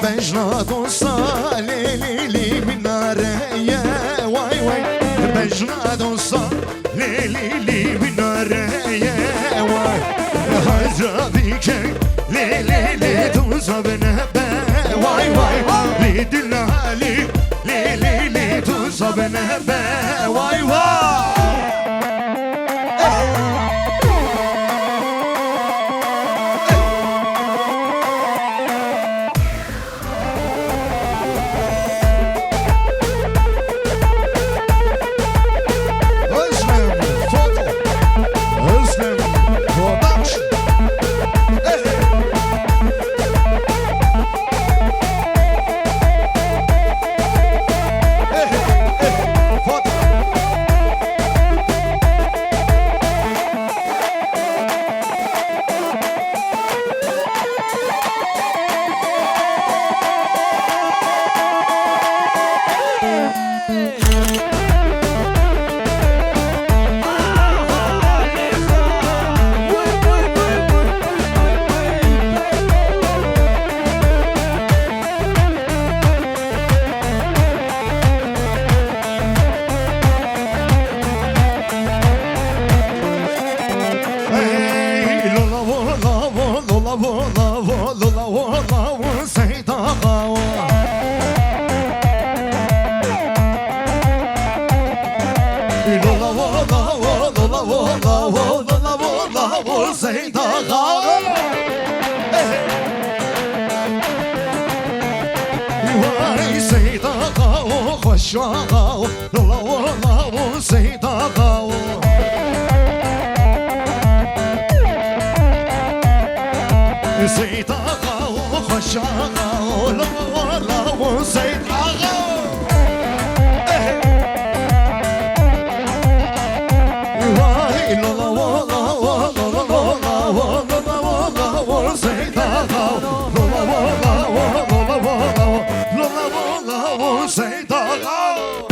بجنا دوسا ليلي لي بنارية واي واي بجنا دوسا ليلي لي بنارية واي هجا بيك ليلي لي دوسا بنبا واي واي لي دلالي ليلي لي دوسا بنبا واي واي شاغاو لولا والله سيدا غاو سيدا غاو خشاغاو لولا والله سيدا غاو لولا والله لولا والله سيدا غاو لولا والله سيدا غاو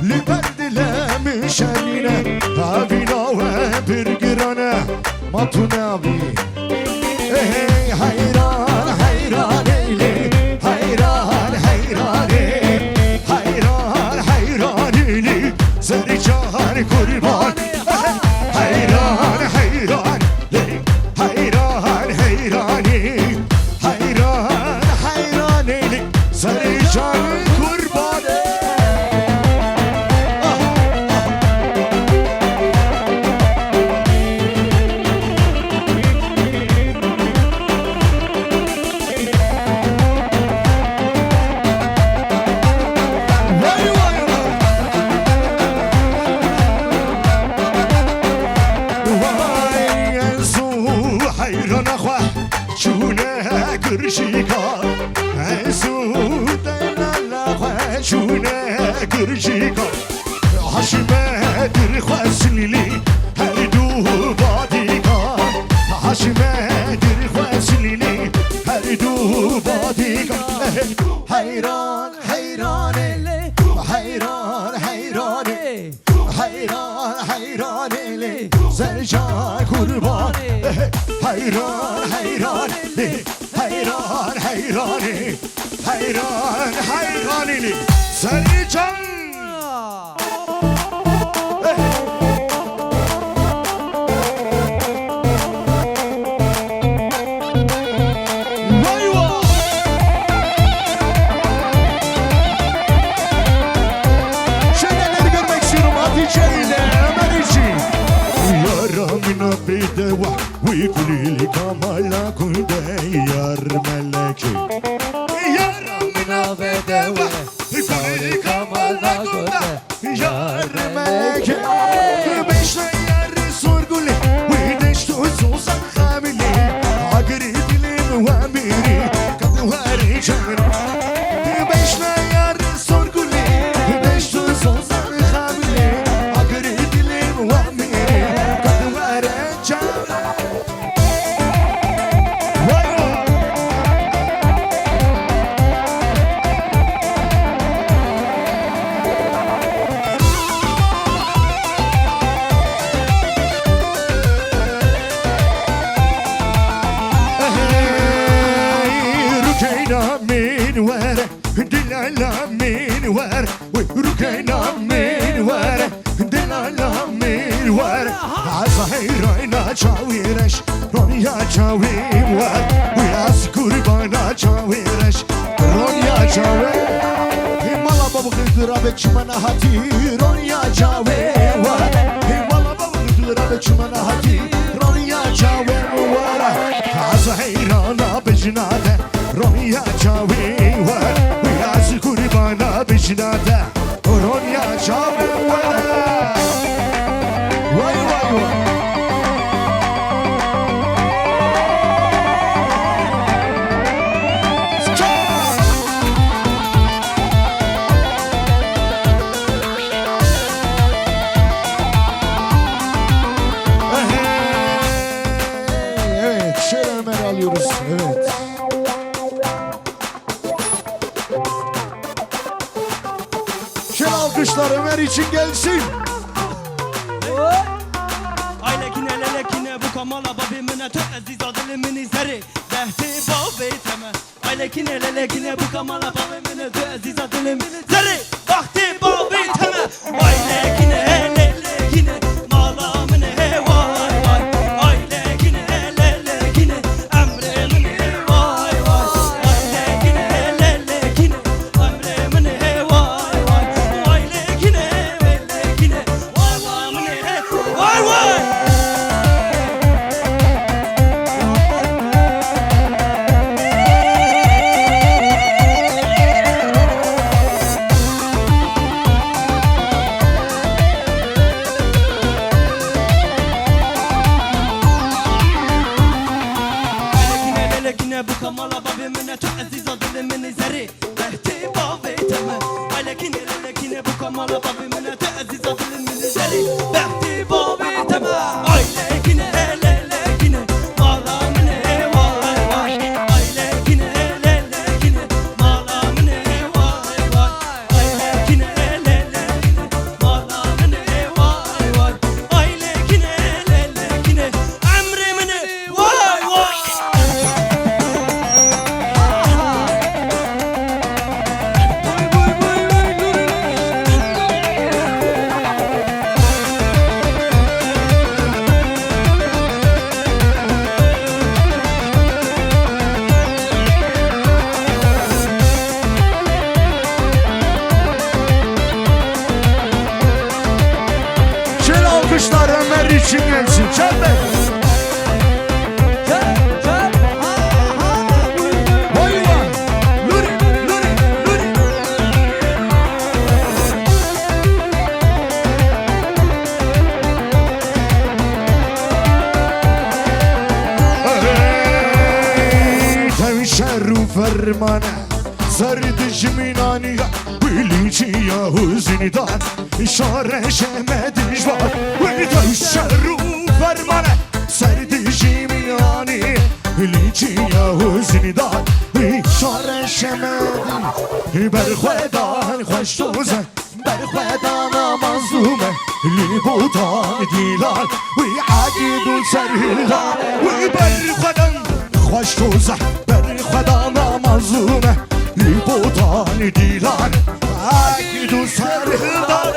لبرد لمشانينا هابينا وبر Matune abi. Hey hayran hayran eyle, hayran hayran eyle, hayran hayran eyle, Zercan kurban. Hayran hayran eyle, hayran hayran eyle, hayran hayran eyle, Zercan kurban. Kırşika, Ezudayla Şune kırşika, Haşmedir Xweslili, her du badika, Haşmedir Xweslili, her du badika. Hayran hayran ele, hayran hayran ele, hayran hayran ele, Zercan kurban. Hayran hayran ele, hayran hayran ele, hayran hayran ele, Zercan. ويقولي كمالا كنت يار ملكي يار من بدوي يقولي كمالا كنت يار ملكي بيش يار سورغولي ويدش توزوزا خاملي عقري دلي مواميري كدواري جمري بيش يار سورغولي ويدش توزوزا خاملي عقري دلي مواميري كدواري جمري. Dilala min var, rukayna min var, dilala min var. Azahirayna çavireş, Ronya çavim var. Uyaz kurbana çavireş, Ronya çavim. Himala baba kızdıra bekçimana hati, Ronya çavim var. Himala baba kızdıra bekçimana hati, Ronya çavim var. Azahirana bejnade, Ronya çavim var. Kurbana bejnade, Ronya çavim var. Vay vay vay. Evet, şöyle hemen alıyoruz. Evet. Alkışlar Ömer için gelsin. Aylekine lelekine bu kamala babimine tö aziz adilimini zeri dehti babeteme. Aylekine lelekine bu kamala babimine tö aziz adilimini zeri dehti babeteme. Aylekine lelekine malamine vay vay. Aylekine lelekine emrimine vay vay. Aylekine lelekine emrimine vay vay. Aylekine lelekine malamine vay vay. Bu kamala babimine tö aziz adilimini zeri dehti babeteme. Aylekine lelekine bu kamala babimine tö aziz adilimini zeri dehti babeteme. Aylekine lelekine malamine vay vay. Aylekine lelekine malamine vay vay. Aylekine lelekine malamine vay vay. Aylekine lelekine emre gelsin Can Bey. Boyla. Luri, Luri, Luri. تنشر فرمانه زرد جمینانیه بلیچی یا حزندان اشاره شمدش بار و تنشر فرمانه زرد جمینانی بلیچی یا حزندان اشاره شمدن بر خودان خوش توزن بر خودان مظلومه لیبوتان دیلان و عقید و سرهلان و بر خودان خوش توزه بر خدا نامظلومه لیبوتان دیلان عقید و سرهلان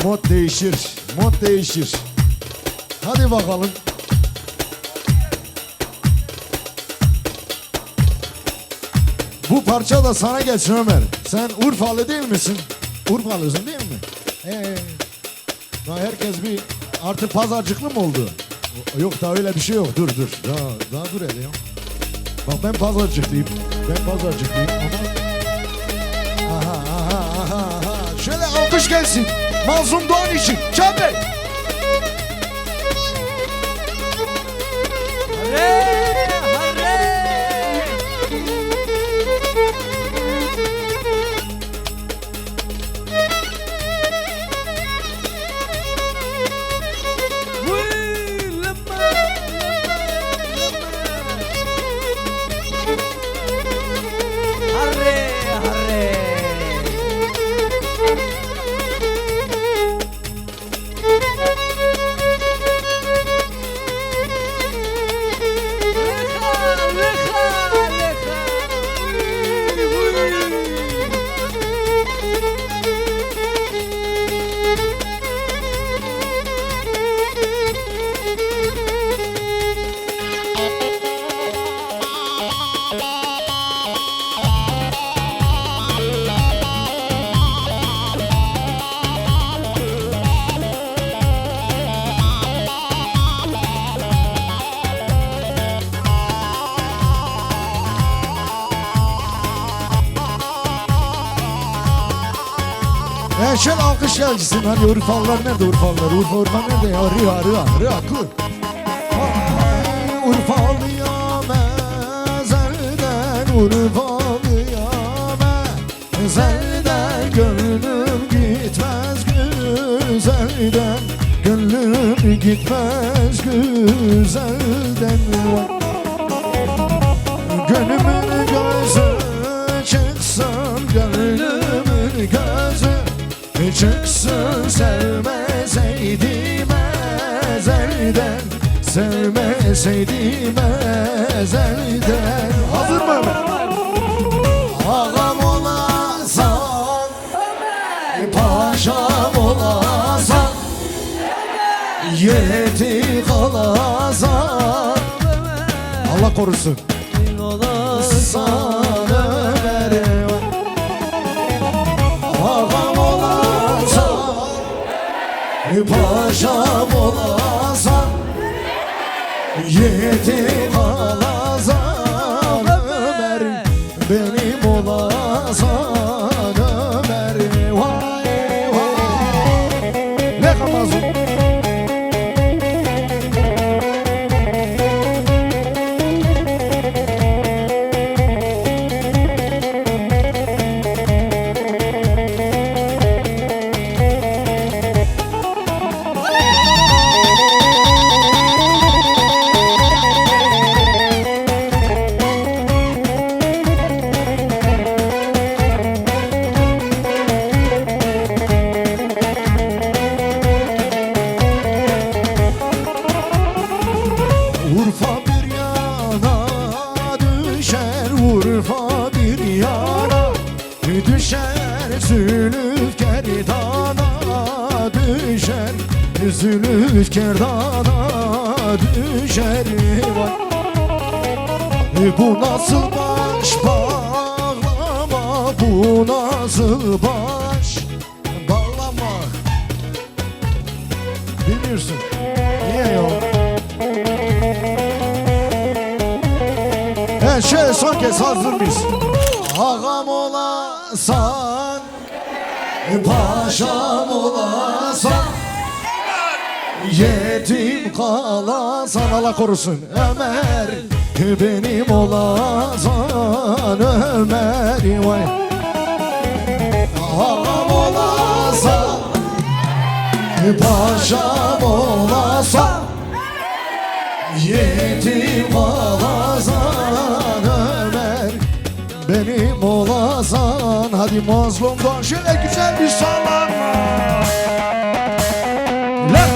Mod değişir, mod değişir. Hadi bakalım. Bu parça da sana gelsin Ömer. Sen Urfalı değil misin? Urfalısın değil mi? Daha herkes bir artık pazarcıklı mı oldu? Yok daha öyle bir şey yok. Dur. Daha dur hele ya. Bak ben pazarcıklıyım. Ama... Aha. Şöyle alkış gelsin. Mazlum Doğan için. Can Bey. Şöyle alkış gelsin. Hadi Urfalılar nerede Urfalılar? Urfa nerede ya? Rıha kur. Urfalıya mezelden Urfalıya mezelden gönlüm gitmez güzelden gönlüm gitmez güzelden gönlümün gözü çıksın gönlümün gözü çıksın sevmeseydim ezelden sevmeseydim ezelden. Hazır mı? Ağam olasan paşam olasan yeti kalasan Allah korusun olasan Ömer ağam olasan paşam olasan yetim olasan Ömer benim olasan Ömer vay vay ne kapazım Urfa bir yana düşer, Urfa bir yana düşer, Zülfikar dağına düşer, Zülfikar dağına düşer. Vay. Bu nasıl baş bağlama, bu nasıl baş bağlama? Bilmiyorsun. Niye yok? Evet, şöyle son kez hazır mıyız? Ağam olasan, paşam olasan, yetim kalasan, Allah korusun Ömer, benim olasan Ömer. Vay. Ağam olasan, paşam olasan, yetim kalasan Ömer, benim olasan. Hadi mazlumdan şöyle güzel bir sallanma. Lan!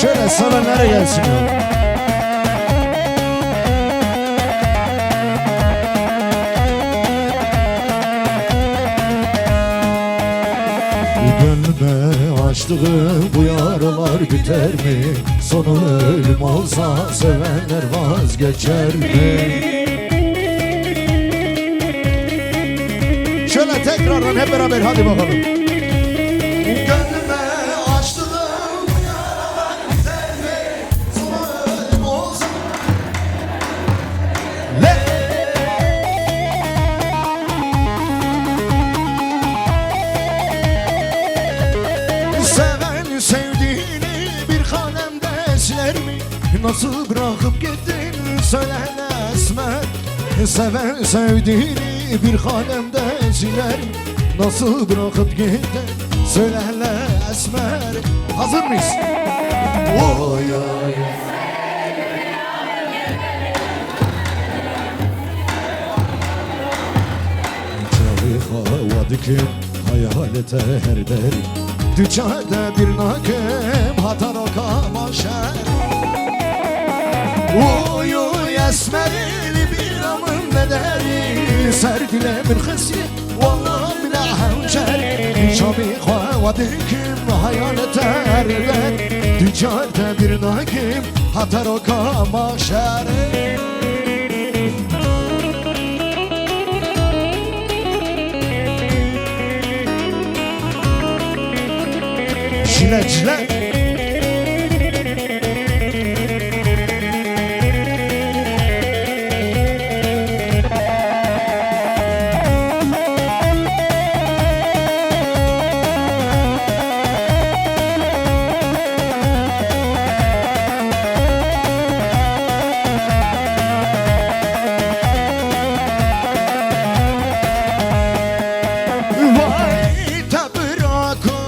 Şöyle sana nereye gelsin ya? Gönlüme açtığım bu yaralar biter mi? Sonu ölüm olsa sevenler vazgeçer mi? Şöyle tekrardan hep beraber hadi bakalım. Gönlüme açtığım bu yaralar biter mi? Sonu ölüm olsa seven sevdiğini bir kalemde siler mi? Nasıl bırakıp gittin söyle Esmer. Seven sevdiğini bir kalemde siler mi? Nasıl bırakıp gittin söyle Esmer. Hazır mıyız? Oy oy. Hava dikim hayalete her derim, düçade bir nakem hatar o kamaşer. Uy uy esmerili bir amın nederi, serdile bir hısi vallahi bile hemşer. Çabi hava dikim hayalete her derim, düçade bir nakem hatar o kamaşer. Çileciler vay tabirakı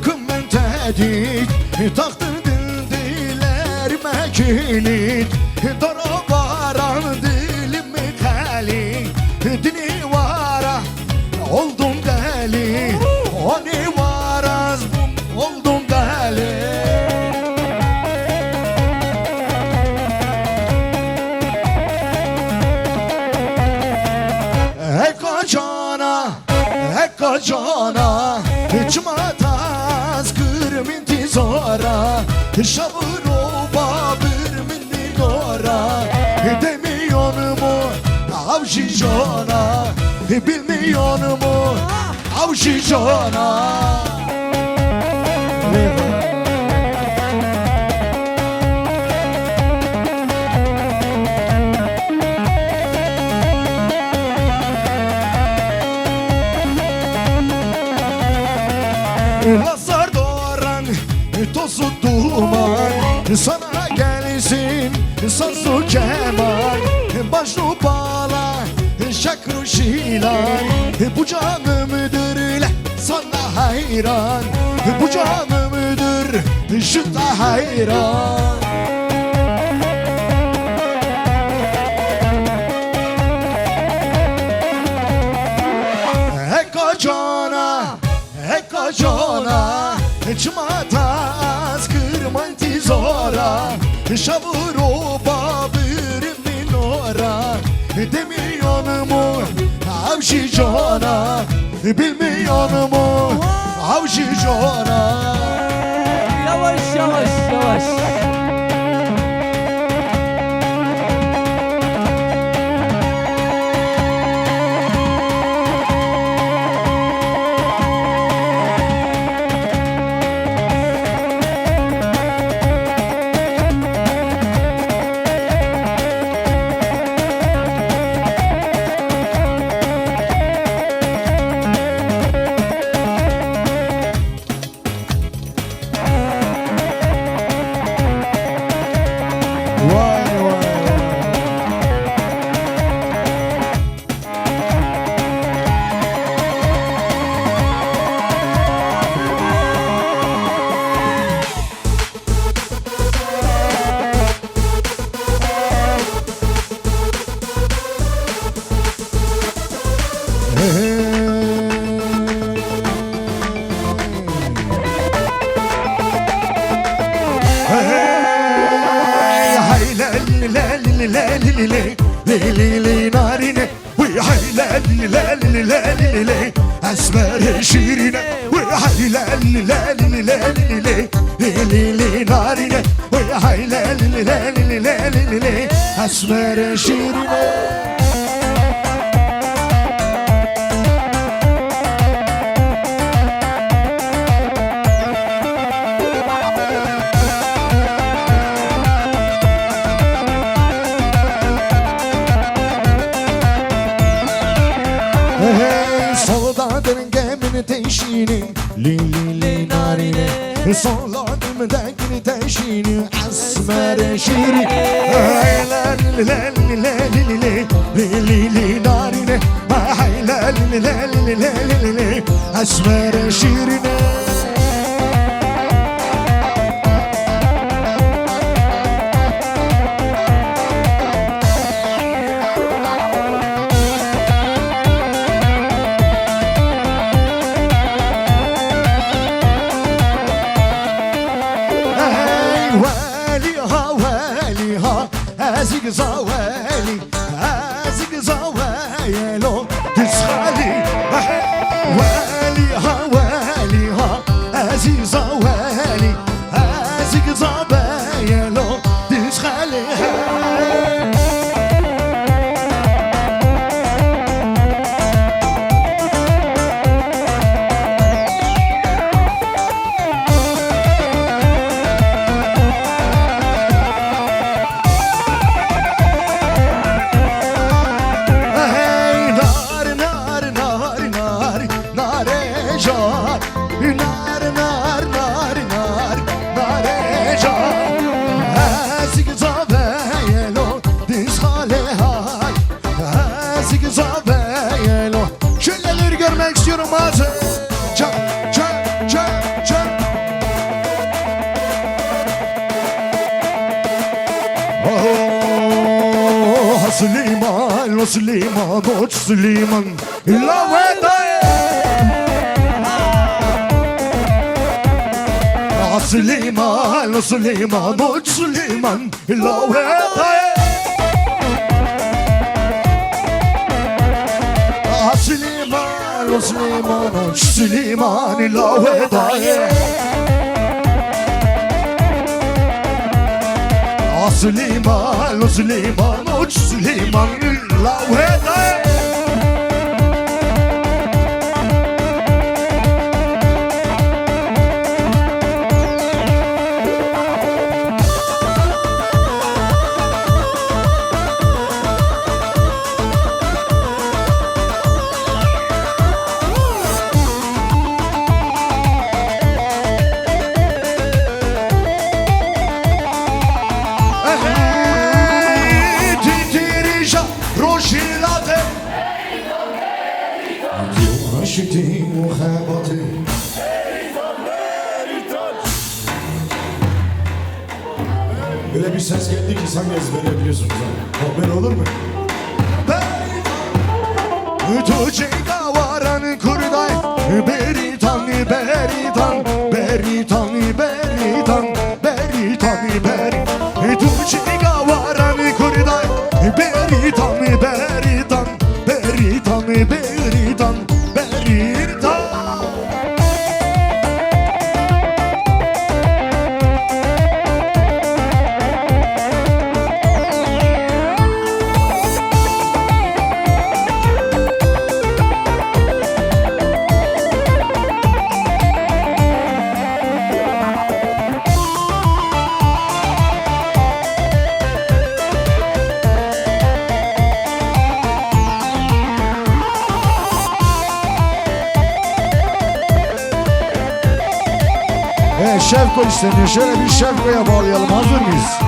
kımmentedik taktı dildiler mekilit dara varan dilimi kali dini vara oldum deli oni varaz oldum deli. Eka cana, çmataz kırminti zora. Şavuro babır minora Demiyor mu avşi cana Bilmiyor mu avşi cana Lazar doğran tozu duman Sana gelsin sazı keman Başlı bağla şakru şilan Bu canımdır sana hayran Bu canımdır şu da hayran Eko cana Çmataz kırmanti zora Şavuro babır minora Demiyor mu avşi cana Bilmiyor mu avşi cana Yavaş yavaş yavaş. Esmer şirine ve haylel narine ve haylel esmer şirine Soldadım gemini teşini Li narine Soldadım gemini teşini Esmer şirin Li narine Esmer şirine Azig zawali zawayelo Tishali Wali ha Azig zawali zawayelo Tishali Şöyleleri görmek istiyorum bazı. Çak çak çak çak. Oh Süleyman, Süleyman, Koç Süleyman. İllavete. Süleyman, Süleyman, Koç Süleyman. İllavete. Süleyman, Süleyman, ilave daye Süleyman, o Süleyman, o Süleyman La veda Aşkti muhabbeti Öyle bir ses geldi ki sen ezbere biliyorsunuz ha. Haber olur mu? Tuğçe'ga varan kurday Beritan, beritan, beritan, beritan, beritan, beritan Tuğçe'ga varan kurday Beritan, beritan, beritan, beritan, beritan Şefko isteniyor. Şöyle bir şefkoya bağlayalım. Hazır mıyız?